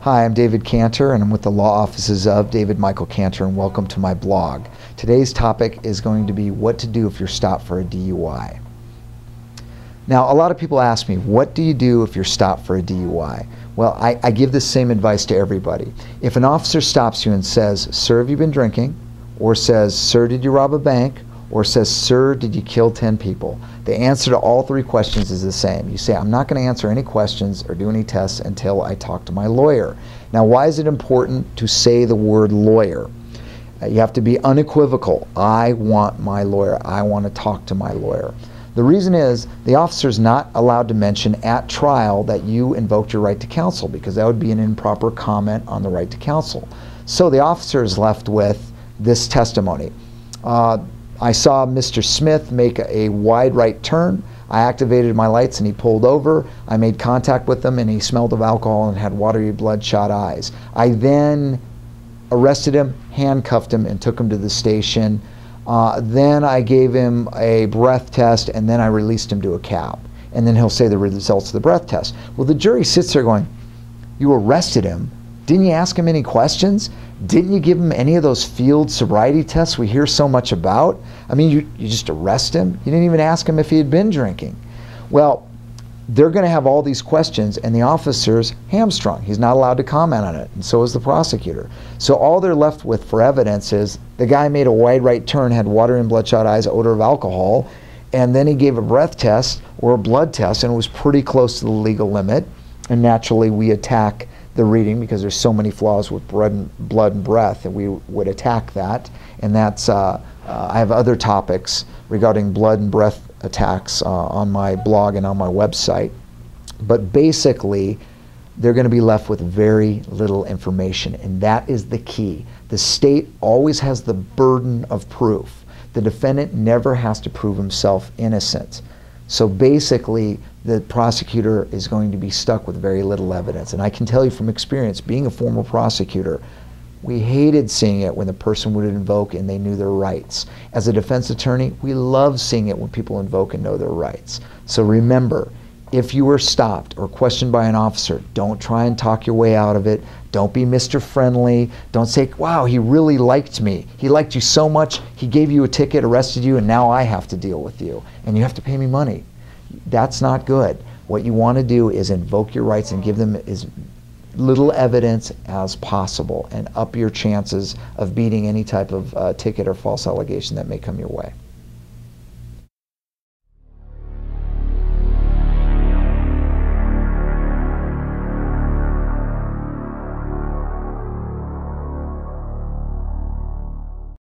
Hi, I'm David Cantor, and I'm with the law offices of David Michael Cantor, and welcome to my blog. Today's topic is going to be what to do if you're stopped for a DUI. Now, a lot of people ask me, what do you do if you're stopped for a DUI? Well, I give the same advice to everybody. If an officer stops you and says, "Sir, have you been drinking?" or says, "Sir, did you rob a bank?" or says, "Sir, did you kill 10 people?" The answer to all three questions is the same. You say, "I'm not going to answer any questions or do any tests until I talk to my lawyer." Now, why is it important to say the word lawyer? You have to be unequivocal. I want my lawyer. I want to talk to my lawyer. The reason is the officer is not allowed to mention at trial that you invoked your right to counsel, because that would be an improper comment on the right to counsel. So the officer is left with this testimony. I saw Mr. Smith make a wide right turn. I activated my lights and he pulled over. I made contact with him and he smelled of alcohol and had watery, bloodshot eyes. I then arrested him, handcuffed him, and took him to the station. Then I gave him a breath test, and then I released him to a cab. And then he'll say the results of the breath test. Well, the jury sits there going, "You arrested him? Didn't you ask him any questions? Didn't you give him any of those field sobriety tests we hear so much about? I mean, you just arrest him? You didn't even ask him if he had been drinking." Well, they're going to have all these questions, and the officer's hamstrung. He's not allowed to comment on it, and so is the prosecutor. So all they're left with for evidence is the guy made a wide right turn, had watery and bloodshot eyes, odor of alcohol, and then he gave a breath test or a blood test, and it was pretty close to the legal limit. And naturally, we attack the reading because there's so many flaws with blood and breath, and we would attack that. And that's I have other topics regarding blood and breath attacks on my blog and on my website. But basically, they're going to be left with very little information, and that is the key. The state always has the burden of proof. The defendant never has to prove himself innocent. So basically, the prosecutor is going to be stuck with very little evidence. And I can tell you from experience, being a former prosecutor, we hated seeing it when the person would invoke and they knew their rights. As a defense attorney, we love seeing it when people invoke and know their rights. So remember, if you were stopped or questioned by an officer, don't try and talk your way out of it. Don't be Mr. Friendly. Don't say, "Wow, he really liked me. He liked you so much, he gave you a ticket, arrested you, and now I have to deal with you, and you have to pay me money." That's not good. What you want to do is invoke your rights and give them as little evidence as possible, and up your chances of beating any type of ticket or false allegation that may come your way.